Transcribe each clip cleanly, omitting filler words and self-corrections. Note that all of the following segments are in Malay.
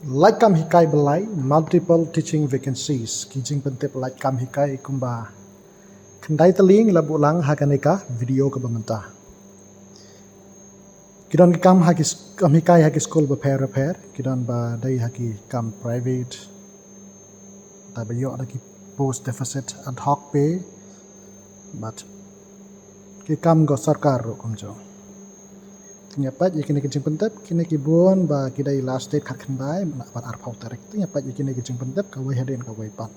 Laitkam hikai Byllai, multiple teaching vacancies. Kijing pentip Laitkam hikai kumba. Kendai teling labu lang hakaneka video ke bamenta. Kidan kam kam hikai haki school repair. Kidan ba dai haki kam private. Tapi yo lagi post deficit ad hoc pay. But kam go sarkar ro kumjo. Nyapat yakini kijing pentep kini kibun ba kidai last date kat kendai bat arpau tarik tu nyapat yakini kijing pentep kawai hadin kawai pan.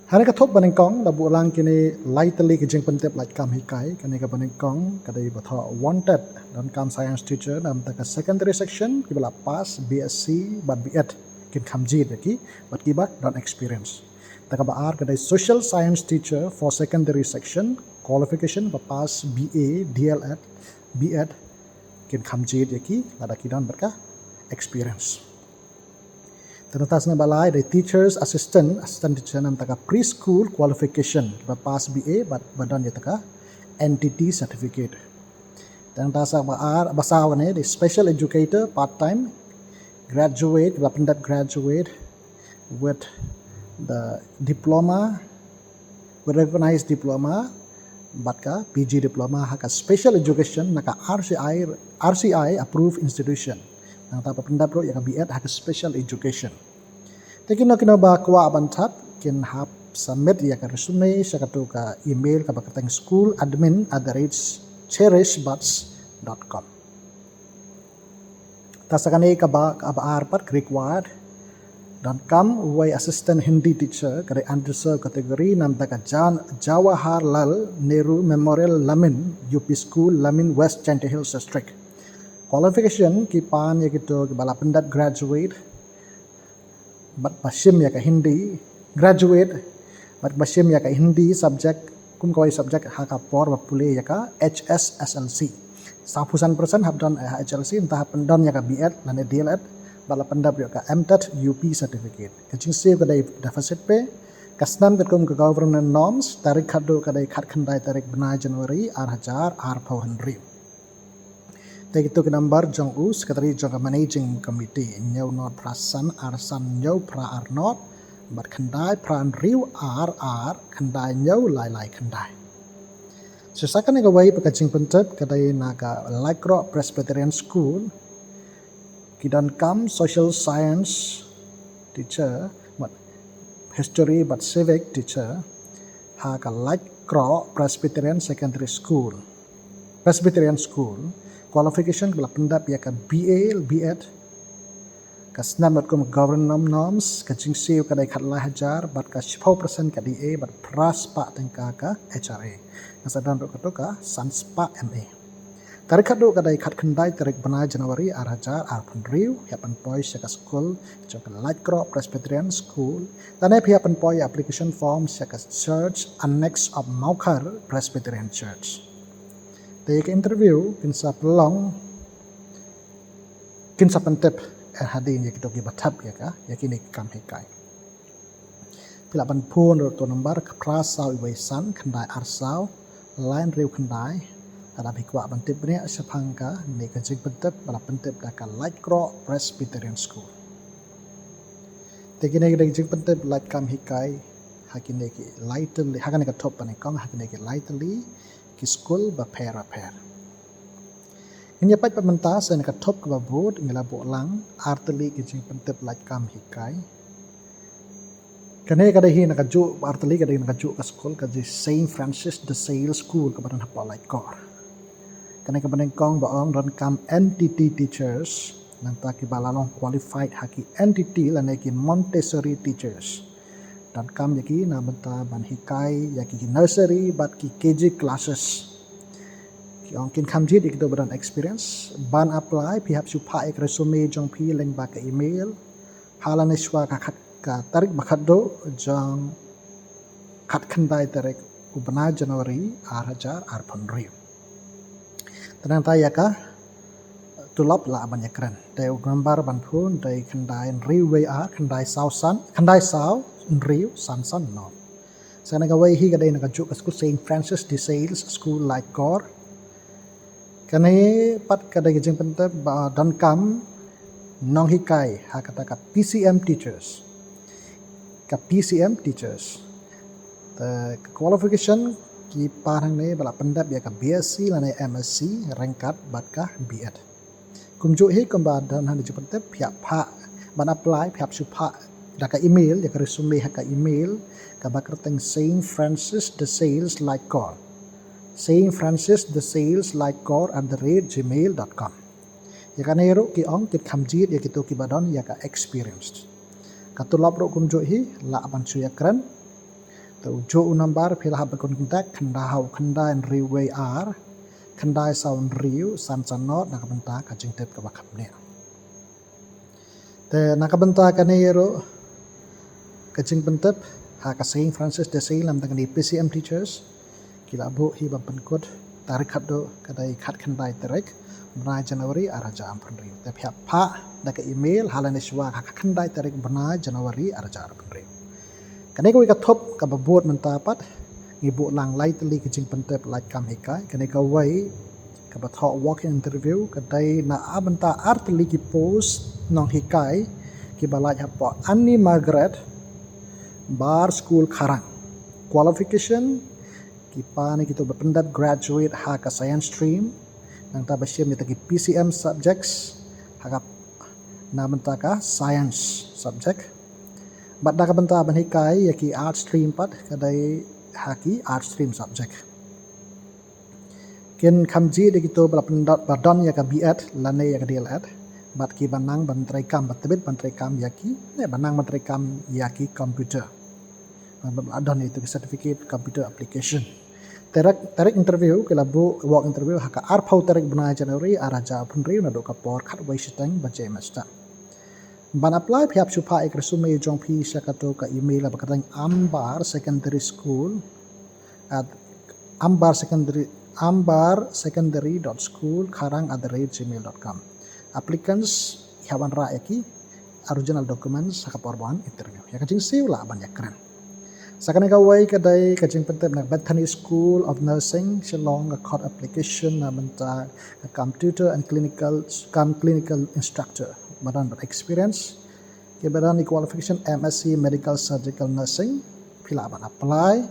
Hari kathop banengkong labu ulang kini lightly kijing pentep Laitkam hikai kini ka banengkong kadai batho wanted dan kam science teacher dalam taka secondary section kibala pass BSc bat B.Ed kin kamji lagi bat kibat dan experience. Taka baar kadai social science teacher for secondary section qualification ba pass BA DLEd B.Ed kin kamjid yaki lada kidan berkah experience. Ternatasna balai dari teachers assistant teacher nam taka preschool qualification pass BA badan ya taka entity certificate. Ternatasa baar basaw ne the special educator part time graduate pendat graduate with the diploma with recognized diploma batka PG diploma haka special education naka RCI approved institution nang tapa pendap ro ya B.Ed haka special education tekin no ba kwa bantap kin hap submit ya ka resume sa katu ka email ka bakatang school admin@cherishbuds.com tasakane ka ba pat required dan kam way assistant Hindi teacher kadai underserved kategori nam taka Jawaharlal Nehru Memorial Lamin UP School Lamin West Chante Hills District. Qualification ki pan ya gitu ki bala pendat graduate bat basim ya ka Hindi graduate bat basim ya ka Hindi subject kum kawai subject haka por bapule ya ka HSSLC. 100% have done HLC entah pendan ya ka B.Ed dan DLEd bala pendap yo ka MTET UP certificate kaching save kadai deficit pe kasnam kum ka government norms tarik khado kadai khat khandai tarik bena Januari 2000 te gitu ke number jong u secretary jong managing committee nyau not prasan arsan nyau pra arnot bat khandai pran riu khandai nyau lai khandai sesakan ga wai pakaching pentep kadai naga Laikro Presbyterian School kidan kam social science teacher but history but civic teacher ha ka Laikro Presbyterian School qualification kala pendap ya ka BA B.Ed kasnam kum government norms ka jingsiu kadai khatla hajar bat ka 10% ka DA bat pras pa tengka ka HRA nasadan ro ka sanspa MA tarik khadu kadai khat khandai tarik bena Januari 2000 happen poi saka school jok Laikro Presbyterian School tane happen poi application form saka church annex of Maukar Presbyterian Church take interview kinsa pelong kinsa pentep hadin ya kito gibatap ya ka yakini kam hikai pilaban pun to number prasaw iwaisan khandai arsaw line riu khandai ada bikwa bantip ni sapangka ni kajing pentep bala pentep daka Laikro Presbyterian School tegine kajing pentep Laitkam hikai hakine ki lightly hakane ka top pane kong hakine ki lightly ki school ba pair ini pat pamenta sa ka top ka board ngila bo lang artli kajing pentep Laitkam hikai kane kada hi nakaju artli kada nakaju ka school ka Saint Francis de Sales School ka badan hapa Laikor kane ka banengkong baong ron kam entity teachers nang taki balalong qualified haki entity lane ki Montessori teachers dan kam yaki na benta ban hikai yaki nursery bat ki KG classes ki ongkin kamji dik do badan experience ban apply pihak supa ek resume jong pi leng ba ka email halane shwa ka khat ka tarik bakhat do jong khat khandai tarik ubna Januari 2000 ternyata ya ka tulap la banyak keren dai gambar ban pun dai khandai riu khandai saw riu san no sana ga wai hi ga dai na juk ka school Saint Francis de Sales School Laikor kane pat ka dai jeng pentep dan kam non hikai kata ka PCM teachers. Ka PCM teachers. The qualification ki parang ne bala pendap ya ka BSc lane MSc rangkat bat ka BEd. Kumjuk hi kumbadan han dijemput pihak pak ban apply pihak supa da ka email ya ka resume ha ka email ka bakerteng Saint Francis de Sales Laitkam. Saint Francis de Sales Laitkam @gmail.com. Ya ka Nehru ki ong kit khamjit ya kitu ki badon ya ka experienced. Katulap ro kumjuk hi la ban suya kran. Tu jo number philah bakon kontak khandahau khandai riway r khandai sound riu san sanot nakabenta ka jingtep ka bakamne. Te nakabenta ka Nehru ka jingpentep ha ka Saint Francis de Sales lam tangani PCM teachers kila bu hi bapenkut tarik khado kadai khat khandai tarik Benai Januari araja ampun riu. Tapi apa dak email halan iswa khandai tarik benai Januari araja ampun riu. Kane ko ikatop ka babot mentapat ngibu lang lai teli kijing pentep Laitkam hikai kane ka wai ka bathok walk-in interview kadai na abenta arteli ki post nong hikai ki balai hapo Annie Margaret bar school Kharang. Qualification ki pani kita berpendap graduate ha ka science stream nang ta basyam ni tagi PCM subjects hakap na benta ka science subject bat da ka benta ban hikai ya ki art stream pat kadai haki art stream subject ken khamji de kito bala pendat badon ya ka BEd lane ya ka DLEd bat ki banang ban traikam bat tebet ban traikam ya ki ne banang ban traikam ya ki computer adon itu certificate computer application tarik interview ke labu walk interview haka arpau tarik benai Januari araja punri na doka por khat wai sitang baje masta ban apply phiap supa ek resume jong phi sakato ka email abakatang ambar secondary school at ambar secondary.school kharang@gmail.com. Applicants hawan ra eki original documents haka porban interview ya kajing siu la ban yakran. Sakane ka way kadai kajing pentep nak Bethany School of Nursing Shillong a court application na benta computer and clinical instructor badan experience ke badan qualification MSc medical surgical nursing phila ban apply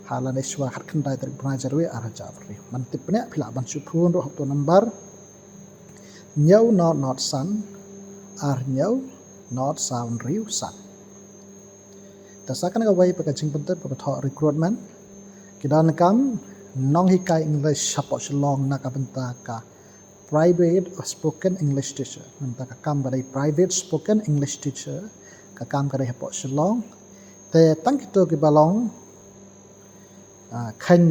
halan iswa khat khandai tarik benai jarwe araja apri mantip ne phila ban supun ro to number nyau not sun ar nyau not sound riu sun. Tasakan ka way pakajing pentep ka recruitment kidan kam nong hikai English support Shillong na ka benta ka private spoken English teacher benta ka kam badai private spoken English teacher ka kam ka hapo Shillong te tang kito ki balong khan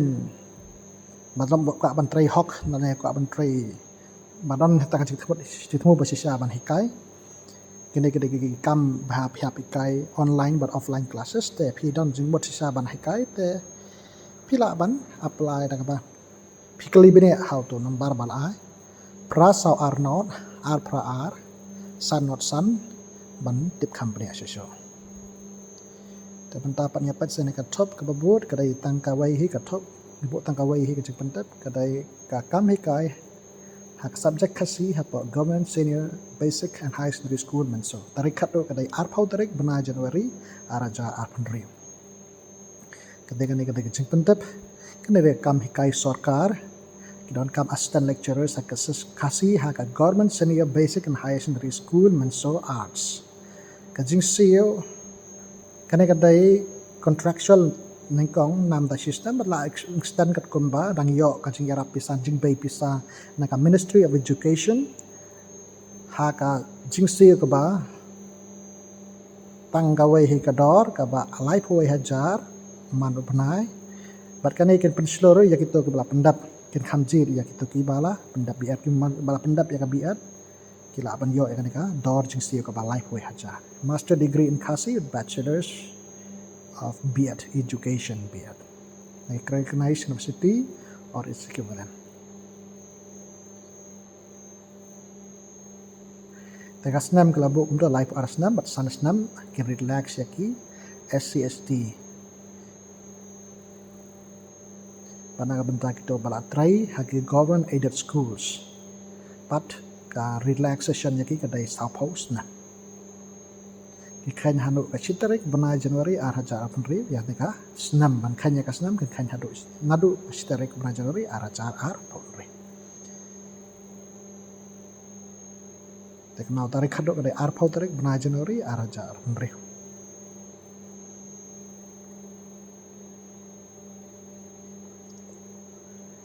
badam ka ban trai hok na ne ka ban trai badon ta ka chithmu basisha ban hikai kene kam bha phya hikai online but offline classes te phi don jing bot sisa ban hikai te phila ban apply da ba phikli bine how to number bal ai pra sao ar not ar pra ar san not san ban tip company asosio te benta pat nyapat sene ka top ka babut kadai tangka wai hi ka top ibu tangka wai hi ka jing pentap kadai ka kam hikai hak subject Khasi hapo government senior basic and high secondary school Mynso tarik khat kadai arpau tarik benai Januari araja arpun riu kadai jing pentap kene kam hikai sarkar kidon kam assistant lecturer Khasi hak government senior basic and high secondary school Mynso arts kajing CEO kene kadai contractual nengkong nam da system but la extend kat kumba dang yo kajing yarap pisan jing bay pisa na ka Ministry of Education ha ka jing siu ka ba tanggawai hi kador ka ba alai phoi hajar man benai bat kane ken pensloro ya kito ke bala pendap ken khamjir ya kito ki bala pendap biat ki bala pendap ya ka biat kila ban yo ya ka dor jing siu ka ba alai phoi hajar master degree in Khasi with bachelor's of BEd education BEd recognized university or its equivalent. Tegasnam kelabuk untuk life arsnam but sansnam can relax yaki SCST. Pada bentak itu balatrai hagi government aided schools. But ka relaxation yaki kadai South Post na Kikanya hanu ka shitarik bana Januari araja apnri ya nika snam ban kanya ka snam kan kanya hadu ngadu shitarik bana Januari araja arponri teknau tarik hadu kadai arpau tarik bana Januari araja arponri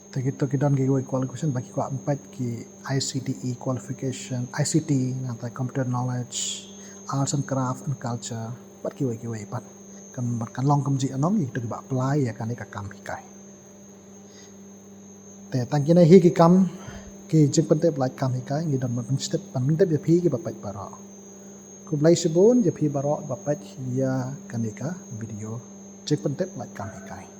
Tegito kidan giwe qualification bagi ko empat ki ICTE qualification ICT nanti computer knowledge arts and craft and culture bat kiwe pat kan long kamji anong itu ba apply ya kan ka kam hikai te tangkina hi ki kam ki jing pente like kam hikai ngi dan ban step ya phi ki ba pat para ku blai sebon ya phi baro ba pat ya kan ka video jing pente like kam hikai